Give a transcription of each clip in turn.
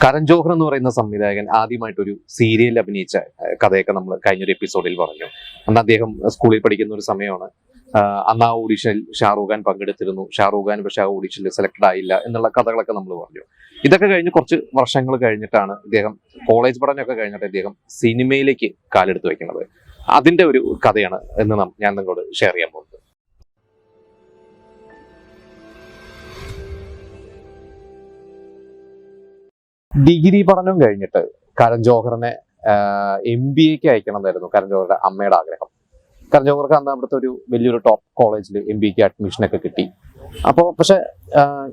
കരൺ ജോഹർ എന്ന് പറയുന്ന സംവിധായകൻ ആദ്യമായിട്ടൊരു സീരിയലിൽ അഭിനയിച്ച കഥയൊക്കെ നമ്മൾ കഴിഞ്ഞൊരു എപ്പിസോഡിൽ പറഞ്ഞു. അന്ന് അദ്ദേഹം സ്കൂളിൽ പഠിക്കുന്ന ഒരു സമയമാണ്. അന്ന് ആ ഓഡീഷനിൽ ഷാറൂഖ് ഖാൻ പങ്കെടുത്തിരുന്നു. ഷാറൂഖ് ഖാൻ പക്ഷെ ആ ഓഡീഷനിൽ സെലക്ട് ആയില്ല എന്നുള്ള കഥകളൊക്കെ നമ്മൾ പറഞ്ഞു. ഇതൊക്കെ കഴിഞ്ഞ് കുറച്ച് വർഷങ്ങൾ കഴിഞ്ഞിട്ടാണ് ഇദ്ദേഹം കോളേജ് പഠനമൊക്കെ കഴിഞ്ഞിട്ട് ഇദ്ദേഹം സിനിമയിലേക്ക് കാലെടുത്ത് വെക്കുന്നത്. അതിന്റെ ഒരു കഥയാണ് എന്ന് ഞാൻ നിങ്ങളോട് ഷെയർ ചെയ്യാൻ പോകുന്നത്. ഡിഗ്രി പഠനം കഴിഞ്ഞിട്ട് കരൺ ജോഹറിനെ MBA അയക്കണം എന്നായിരുന്നു കരൺ ജോഹറുടെ അമ്മയുടെ ആഗ്രഹം. കരൺ ജോഹർക്ക് അന്ന് അവിടുത്തെ ഒരു വലിയൊരു ടോപ്പ് കോളേജിൽ MBA അഡ്മിഷനൊക്കെ കിട്ടി. അപ്പോൾ പക്ഷെ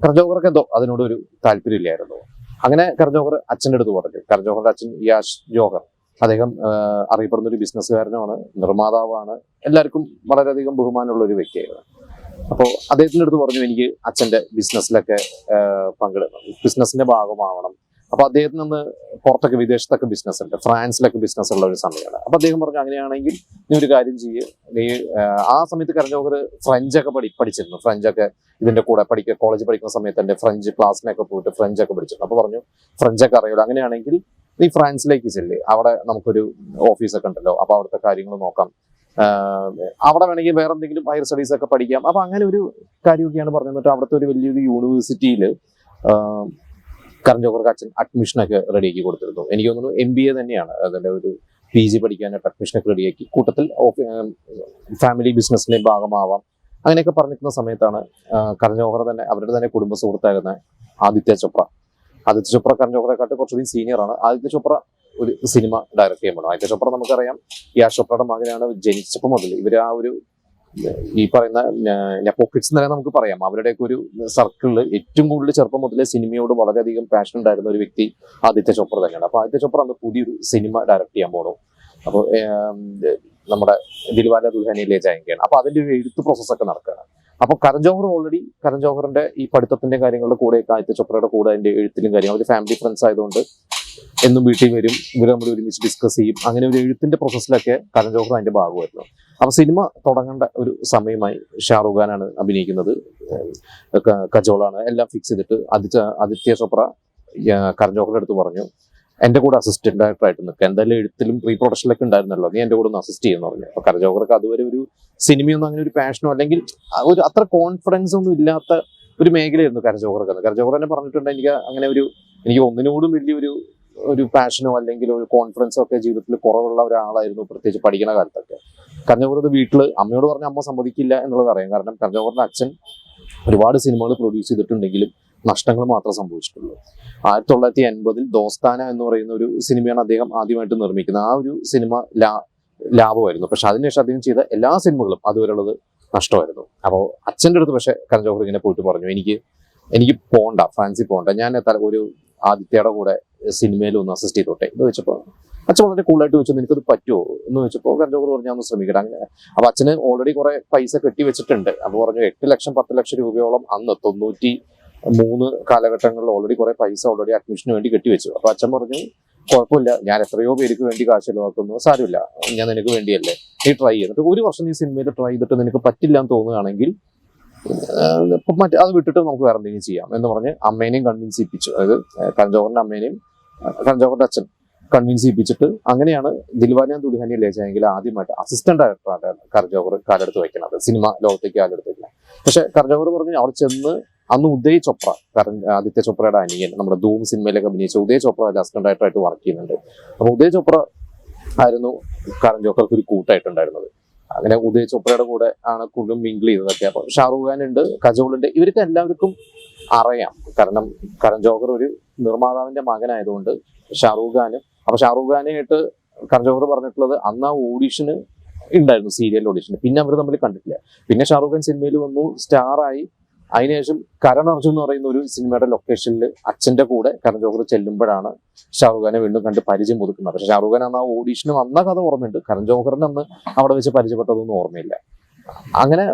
കരൺ ജോഹർക്ക് എന്തോ അതിനോട് ഒരു താല്പര്യമില്ലായിരുന്നു. അങ്ങനെ കരൺ ജോഹർ അച്ഛൻ്റെ അടുത്ത് പറഞ്ഞു. കരൺ ജോഹറിന്റെ അച്ഛൻ യാഷ് ജോഹർ, അദ്ദേഹം അറിയപ്പെടുന്ന ഒരു ബിസിനസ്സുകാരനാണ്, നിർമ്മാതാവാണ്, എല്ലാവർക്കും വളരെയധികം ബഹുമാനമുള്ള ഒരു വ്യക്തിയായിരുന്നു. അപ്പോൾ അദ്ദേഹത്തിൻ്റെ അടുത്ത് പറഞ്ഞു, എനിക്ക് അച്ഛൻ്റെ ബിസിനസ്സിലൊക്കെ ബിസിനസ്സിന്റെ ഭാഗമാവണം. അപ്പൊ അദ്ദേഹത്തിന് നിന്ന് പുറത്തൊക്കെ വിദേശത്തൊക്കെ ബിസിനസ് ഉണ്ട്, ഫ്രാൻസിലൊക്കെ ബിസിനസ് ഉള്ള ഒരു സമയമാണ്. അപ്പൊ അദ്ദേഹം പറഞ്ഞു, അങ്ങനെയാണെങ്കിൽ നീ ഒരു കാര്യം ചെയ്യ്, നീ ആ സമയത്ത് കരൺ ജോഹർ ഫ്രഞ്ചൊക്കെ പഠിച്ചിരുന്നു. ഫ്രഞ്ചൊക്കെ ഇതിന്റെ കൂടെ കോളേജിൽ പഠിക്കുന്ന സമയത്ത് എൻ്റെ ഫ്രഞ്ച് ക്ലാസ്സിനൊക്കെ പോയിട്ട് ഫ്രഞ്ചൊക്കെ പഠിച്ചിരുന്നു. അപ്പൊ പറഞ്ഞു, ഫ്രഞ്ചൊക്കെ അറിയില്ല, അങ്ങനെയാണെങ്കിൽ നീ ഫ്രാൻസിലേക്ക് ചെല്ല്, അവിടെ നമുക്കൊരു ഓഫീസൊക്കെ ഉണ്ടല്ലോ, അപ്പൊ അവിടുത്തെ കാര്യങ്ങൾ നോക്കാം, അവിടെ വേണമെങ്കിൽ വേറെ എന്തെങ്കിലും ഹയർ സ്റ്റഡീസ് ഒക്കെ പഠിക്കാം. അപ്പൊ അങ്ങനെ ഒരു കാര്യമൊക്കെയാണ് പറഞ്ഞു. എന്നിട്ട് അവിടുത്തെ ഒരു വലിയൊരു യൂണിവേഴ്സിറ്റിയിൽ കരൺ ജോഹർക്ക് അച്ഛൻ അഡ്മിഷനൊക്കെ റെഡിയാക്കി കൊടുത്തിരുന്നു. എനിക്ക് തോന്നുന്നു MBA തന്നെയാണ്, അതിൻ്റെ ഒരു PG പഠിക്കാനായിട്ട് അഡ്മിഷനൊക്കെ റെഡിയാക്കി, കൂട്ടത്തിൽ ഫാമിലി ബിസിനസ്സിന്റെ ഭാഗമാവാം അങ്ങനെയൊക്കെ പറഞ്ഞിരിക്കുന്ന സമയത്താണ് കരൺ ജോഹർ തന്നെ അവരുടെ തന്നെ കുടുംബ സുഹൃത്തായിരുന്ന ആദിത്യ ചോപ്ര കരൺ ജോഹറെക്കാട്ട് കുറച്ചുകൂടി സീനിയറാണ്. ആദിത്യ ചോപ്ര ഒരു സിനിമ ഡയറക്ട് ചെയ്യാൻ പോകണം. ആദിത്യ ചോപ്ര നമുക്കറിയാം, യാഷ് ചോപ്രയുടെ മകനാണ്. ജനിച്ചപ്പോൾ മുതൽ ഇവർ ആ ഒരു ഈ പറയുന്ന നെപ്പോക്കിഡ്സ് എന്നല്ല നമുക്ക് പറയാം, അവരുടെയൊക്കെ ഒരു സർക്കിളിൽ ഏറ്റവും കൂടുതൽ ചെറുപ്പം മുതലേ സിനിമയോട് വളരെയധികം പാഷൻ ഉണ്ടായിരുന്ന ഒരു വ്യക്തി ആദിത്യ ചോപ്ര തന്നെയാണ്. അപ്പൊ ആദിത്യ ചോപ്ര അന്ന് പുതിയൊരു സിനിമ ഡയറക്ട് ചെയ്യാൻ പോകണം. അപ്പോൾ നമ്മുടെ ദിൽവാല ദുൽഹനിയ ലേ ജായേംഗെയാണ്. അപ്പൊ അതിന്റെ ഒരു എഴുത്ത് പ്രോസസ്സൊക്കെ നടക്കുകയാണ്. അപ്പൊ കരൺ ജോഹറിന്റെ ഈ പഠിത്തത്തിന്റെ കാര്യങ്ങളുടെ കൂടെയൊക്കെ ആദിത്യ ചോപ്രയുടെ കൂടെ അതിന്റെ എഴുത്തിലും കാര്യങ്ങളും, അവർ ഫാമിലി ഫ്രണ്ട്സ് ആയതുകൊണ്ട് എന്നും വീട്ടിൽ വരും, ഇവർ നമ്മൾ ഒരുമിച്ച് ഡിസ്കസ് ചെയ്യും. അങ്ങനെ ഒരു എഴുത്തിന്റെ പ്രോസസ്സിലൊക്കെ കരൺ ജോഹർ അതിന്റെ ഭാഗമായിരുന്നു. അപ്പൊ സിനിമ തുടങ്ങേണ്ട ഒരു സമയമായി. ഷാറൂഖ് ഖാനാണ് അഭിനയിക്കുന്നത്, കജോളാണ് എല്ലാം ഫിക്സ് ചെയ്തിട്ട്. ആദിത്യ ചോപ്ര കരൺ ജോഹറിന്റെ അടുത്ത് പറഞ്ഞു, എന്റെ കൂടെ അസിസ്റ്റന്റ് ഡയറക്ടറായിട്ട് നിൽക്കുക, എന്തായാലും എഴുത്തിലും പ്രീ പ്രൊഡക്ഷനിലൊക്കെ ഉണ്ടായിരുന്നല്ലോ, നീ എന്റെ കൂടെ ഒന്ന് അസിസ്റ്റ് ചെയ്യുന്നു പറഞ്ഞു. അപ്പൊ കരൺ ജോഹർക്ക് അതുവരെ ഒരു സിനിമയൊന്നും അങ്ങനെ ഒരു പാഷനോ അല്ലെങ്കിൽ ഒരു അത്ര കോൺഫിഡൻസ് ഒന്നും ഇല്ലാത്ത ഒരു മേഖലയായിരുന്നു കരൺ ജോഹർക്ക്. കരൺ ജോഹർ തന്നെ പറഞ്ഞിട്ടുണ്ട്, എനിക്ക് ഒന്നിനോടും ഒരു പാഷനോ അല്ലെങ്കിൽ ഒരു കോൺഫിഡൻസോ ഒക്കെ ജീവിതത്തിൽ കുറവുള്ള ഒരാളായിരുന്നു, പ്രത്യേകിച്ച് പഠിക്കുന്ന കാലത്തൊക്കെ. കരൺ ജോഹർ വീട്ടിൽ അമ്മയോട് പറഞ്ഞ അമ്മ സമ്മതിക്കില്ല എന്നുള്ളത് അറിയാം. കാരണം കരൺ ജോഹറിന്റെ അച്ഛൻ ഒരുപാട് സിനിമകൾ പ്രൊഡ്യൂസ് ചെയ്തിട്ടുണ്ടെങ്കിലും നഷ്ടങ്ങൾ മാത്രമേ സംഭവിച്ചിട്ടുള്ളൂ. 1980 ദോസ്താന എന്ന് പറയുന്ന ഒരു സിനിമയാണ് അദ്ദേഹം ആദ്യമായിട്ട് നിർമ്മിക്കുന്നത്. ആ ഒരു സിനിമ ലാഭമായിരുന്നു. പക്ഷെ അതിനുശേഷം അദ്ദേഹം ചെയ്ത എല്ലാ സിനിമകളും അതുവരെയുള്ളത് നഷ്ടമായിരുന്നു. അപ്പോൾ അച്ഛൻ്റെ അടുത്ത് പക്ഷെ കരൺ ജോഹർ ഇങ്ങനെ പോയിട്ട് പറഞ്ഞു, എനിക്ക് പോകണ്ട, ഫ്രാൻസിൽ പോകണ്ട, ഞാൻ ഒരു ആദിത്യയുടെ കൂടെ സിനിമയിൽ ഒന്ന് അസിസ്റ്റ് ചെയ്തോട്ടെ എന്ന് വെച്ചപ്പോൾ അച്ഛൻ വളരെ കൂളായിട്ട് ചോദിച്ചു, നിനക്കത് പറ്റുമോ എന്ന് വെച്ചപ്പോൾ കരൺ ജോഹർ പറഞ്ഞു, ഞാൻ ഒന്ന് ശ്രമിക്കട്ടെ. അങ്ങനെ അപ്പൊ അച്ഛന് ഓൾറെഡി കുറെ പൈസ കെട്ടി വെച്ചിട്ടുണ്ട്. അപ്പൊ പറഞ്ഞു 8 ലക്ഷം 10 ലക്ഷം രൂപയോളം അന്ന് 93 കാലഘട്ടങ്ങളിൽ ഓൾറെഡി കുറെ പൈസ അഡ്മിഷന് വേണ്ടി കെട്ടിവെച്ചു. അപ്പൊ അച്ഛൻ പറഞ്ഞു, കുഴപ്പമില്ല, ഞാൻ എത്രയോ പേർക്ക് വേണ്ടി കാശ് ചെലവാക്കുന്നു, സാരമില്ല, ഞാൻ നിനക്ക് വേണ്ടിയല്ലേ, നീ ട്രൈ ചെയ്തിട്ട് 1 വർഷം നീ സിനിമയിൽ ട്രൈ ചെയ്തിട്ട് നിനക്ക് പറ്റില്ല എന്ന് തോന്നുകയാണെങ്കിൽ അത് വിട്ടിട്ട് നമുക്ക് വേറെ എന്തെങ്കിലും ചെയ്യാം എന്ന് പറഞ്ഞ് അമ്മേനെയും കൺവിൻസ് ചെയ്യിപ്പിച്ചു. അതായത് കരൺ ജോഹറിന്റെ അമ്മേനെയും കരൺ ജോഹറിന്റെ അച്ഛൻ കൺവിൻസ് ചെയ്യിപ്പിച്ചിട്ട് അങ്ങനെയാണ് ദിൽവാല ദുൽഹനിയ ലേ ജായേംഗെയിൽ ആദ്യമായിട്ട് അസിസ്റ്റന്റ് ഡയറക്ടറാണ് കരൺ ജോഹർ കാലെടുത്ത് വയ്ക്കുന്നത്, സിനിമ ലോകത്തേക്ക് കാലെടുത്ത് വയ്ക്കുന്നത്. പക്ഷെ കരൺ ജോഹർ പറഞ്ഞു, അവിടെ ചെന്ന് അന്ന് ഉദയ് ചോപ്ര, ആദിത്യ ചോപ്രയുടെ അനിയൻ, നമ്മുടെ ധൂം സിനിമയിലൊക്കെ അഭിനയിച്ച ഉദയ് ചോപ്ര അസിസ്റ്റന്റ് ഡയറക്ടറായിട്ട് വർക്ക് ചെയ്യുന്നുണ്ട്. അപ്പൊ ഉദയ് ചോപ്ര ആയിരുന്നു കരൺ ജോഹർക്ക് ഒരു കൂട്ടായിട്ടുണ്ടായിരുന്നത്. അങ്ങനെ ഉദയ് ചോപ്രയുടെ കൂടെ ആണ് കൂടുതലും മിങ്കിൾ ചെയ്തതൊക്കെ. അപ്പൊ ഷാറൂഖ് ഖാൻ ഉണ്ട്, കജോൾ ഉണ്ട്, ഇവർക്ക് എല്ലാവർക്കും അറിയാം. കാരണം കരൺ ജോഹർ ഒരു നിർമ്മാതാവിന്റെ മകനായതുകൊണ്ട് ഷാറൂഖ് ഖാനായിട്ട് കരൺ ജോഹർ പറഞ്ഞിട്ടുള്ളത്, അന്ന് ആ ഓഡീഷന് ഉണ്ടായിരുന്നു, സീരിയൽ ഓഡീഷന്. പിന്നെ അവർ തമ്മിൽ കണ്ടിട്ടില്ല. പിന്നെ ഷാറൂഖ് ഖാൻ സിനിമയിൽ വന്നു, സ്റ്റാറായി. അതിനുശേഷം കരൺ അർജുൻ എന്ന് പറയുന്ന ഒരു സിനിമയുടെ ലൊക്കേഷനിൽ അച്ഛന്റെ കൂടെ കരൺ ജോഹർ ചെല്ലുമ്പോഴാണ് ഷാറൂഖ് ഖാനെ വീണ്ടും കണ്ട് പരിചയം പുതുക്കുന്നത്. പക്ഷെ ഷാറൂഖ് ഖാൻ അന്ന് ആ ഓഡീഷന് വന്ന കഥ ഓർമ്മയുണ്ട്, കരൺ ജോഹറിന് അന്ന് അവിടെ വെച്ച് പരിചയപ്പെട്ടതൊന്നും ഓർമ്മയില്ല. അങ്ങനെ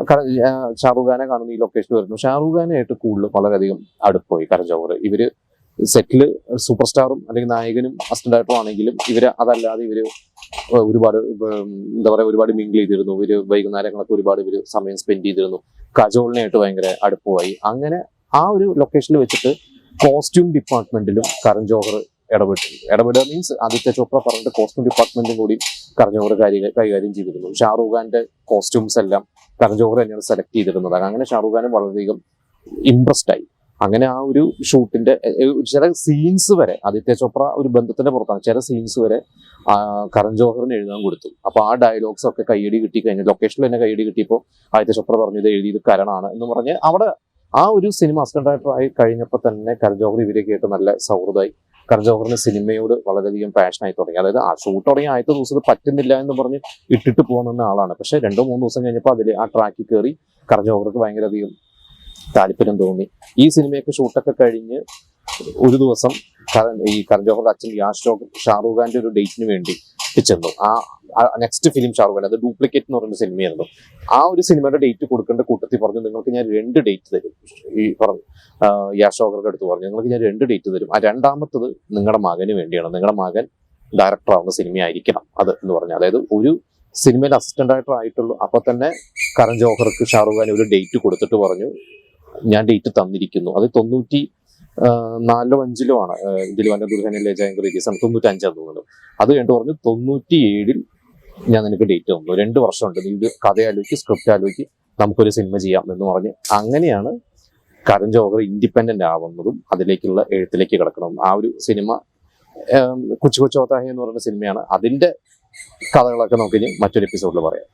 ഷാറൂഖ് ഖാനെ കാണുന്ന ഈ ലൊക്കേഷനിൽ വരുന്നു. ഷാറൂഖ് ഖാനായിട്ട് കൂടുതൽ വളരെയധികം അടുപ്പമായി കരൺ ജോഹർ. ഇവര് സെറ്റില് സൂപ്പർ സ്റ്റാറും അല്ലെങ്കിൽ നായകനും അസിസ്റ്റന്റ് ഡയറക്ടറും ആണെങ്കിലും അതല്ലാതെ ഒരുപാട് ഒരുപാട് മിങ്കിൾ ചെയ്തിരുന്നു. വൈകുന്നേരങ്ങളൊക്കെ ഒരുപാട് സമയം സ്പെൻഡ് ചെയ്തിരുന്നു. കജോളിനായിട്ട് ഭയങ്കര അടുപ്പമായി. അങ്ങനെ ആ ഒരു ലൊക്കേഷനിൽ വെച്ചിട്ട് കോസ്റ്റ്യൂം ഡിപ്പാർട്ട്മെന്റിലും കരൺ ജോഹർ ഇടപെടുക മീൻസ് ആദിത്യ ചോപ്ര പറഞ്ഞിട്ട് കോസ്റ്റ്യൂം ഡിപ്പാർട്ട്മെന്റും കൂടി കരൺ ജോഹർ കൈകാര്യം ചെയ്തിരുന്നു. ഷാറൂഖ് ഖാന്റെ കോസ്റ്റ്യൂംസ് എല്ലാം കരൺ ജോഹർ തന്നെയാണ് സെലക്ട് ചെയ്തിരുന്നത്. അങ്ങനെ ഷാറൂഖ് ഖാനും വളരെയധികം ഇംപ്രസ്ഡ് ആയി. അങ്ങനെ ആ ഒരു ഷൂട്ടിന്റെ ചില സീൻസ് വരെ ആദിത്യ ചോപ്ര ഒരു ബന്ധത്തിന്റെ പുറത്താണ്, ചില സീൻസ് വരെ കരൺ ജോഹറിന് എഴുതാൻ കൊടുത്തു. അപ്പൊ ആ ഡയലോഗ്സ് ഒക്കെ കൈയടി കിട്ടി കഴിഞ്ഞു. ലൊക്കേഷനിൽ തന്നെ കൈയടി കിട്ടിയപ്പോൾ ആദിത്യ ചോപ്ര പറഞ്ഞു ഇത് എഴുതിയത് കരണാണ് എന്ന് പറഞ്ഞ് അവിടെ ആ ഒരു സിനിമ അസിസ്റ്റന്റ് ഡയറക്ടർ ആയി കഴിഞ്ഞപ്പോൾ തന്നെ കരൺ ജോഹർ ഇവരൊക്കെ ആയിട്ട് നല്ല സൗഹൃദമായി. കരൺ ജോഹറിന് സിനിമയോട് വളരെയധികം പാഷനായി തുടങ്ങി. അതായത് ആ ഷൂട്ട് തുടങ്ങി ആദ്യത്തെ ദിവസം ഇത് പറ്റുന്നില്ല എന്ന് പറഞ്ഞ് ഇട്ടിട്ട് പോകുന്ന ആളാണ്. പക്ഷെ 2-3 ദിവസം കഴിഞ്ഞപ്പോൾ അതിൽ ആ ട്രാക്കിൽ കയറി കരൺ ജോഹർക്ക് ഭയങ്കരധികം താല്പര്യം തോന്നി. ഈ സിനിമയൊക്കെ ഷൂട്ടൊക്കെ കഴിഞ്ഞ് ഒരു ദിവസം ഈ കരൺ ജോഹറുടെ അച്ഛൻ ഷാറൂഖ് ഖാന്റെ ഒരു ഡേറ്റിന് വേണ്ടി ചെന്നു. ആ നെക്സ്റ്റ് ഫിലിം ഷാറൂഖ് ഖാൻ, അത് ഡ്യൂപ്ലിക്കേറ്റ് എന്ന് പറയുന്ന സിനിമയായിരുന്നു. ആ ഒരു സിനിമയുടെ ഡേറ്റ് കൊടുക്കേണ്ട കൂട്ടത്തിൽ പറഞ്ഞു നിങ്ങൾക്ക് ഞാൻ 2 ഡേറ്റ് തരും. ഈ പറഞ്ഞു യാഷോകറുടെ അടുത്ത് പറഞ്ഞു നിങ്ങൾക്ക് ഞാൻ 2 ഡേറ്റ് തരും. ആ രണ്ടാമത്തത് നിങ്ങളുടെ മകന് വേണ്ടിയാണ്, നിങ്ങളുടെ മകൻ ഡയറക്ടർ ആവുന്ന സിനിമയായിരിക്കണം അത് എന്ന് പറഞ്ഞു. അതായത് ഒരു സിനിമയിൽ അസിസ്റ്റന്റ് ഡയറക്ടർ ആയിട്ടുള്ളൂ. അപ്പൊ തന്നെ കരൺ ജോഹർക്ക് ഷാറൂഖ് ഖാൻ ഒരു ഡേറ്റ് കൊടുത്തിട്ട് പറഞ്ഞു ഞാൻ ഡേറ്റ് തന്നിരിക്കുന്നു. അത് 94-5 ആണ് ദിൽവാലെ ദുൽഹനിയ ലെ ജായേംഗെ റിലീസ് ആണ്. 95 തോന്നുന്നു. അത് കഴിഞ്ഞിട്ട് പറഞ്ഞു 97 ഞാൻ നിനക്ക് ഡേറ്റ് തന്നു, 2 വർഷമുണ്ട്, നീ ഇത് കഥ ആലോചിക്ക്, സ്ക്രിപ്റ്റ് ആലോചിക്ക്, നമുക്കൊരു സിനിമ ചെയ്യാം എന്ന് പറഞ്ഞ് അങ്ങനെയാണ് കരൺ ജോഹർ ഇൻഡിപെൻഡന്റ് ആവുന്നതും അതിലേക്കുള്ള എഴുത്തിലേക്ക് കിടക്കുന്നതും. ആ ഒരു സിനിമ കുച്ച് കുച്ച് ഹോത്താ ഹൈ എന്ന് പറയുന്ന സിനിമയാണ്. അതിന്റെ കഥകളൊക്കെ നമുക്ക് ഇനി മറ്റൊരു എപ്പിസോഡിൽ പറയാം.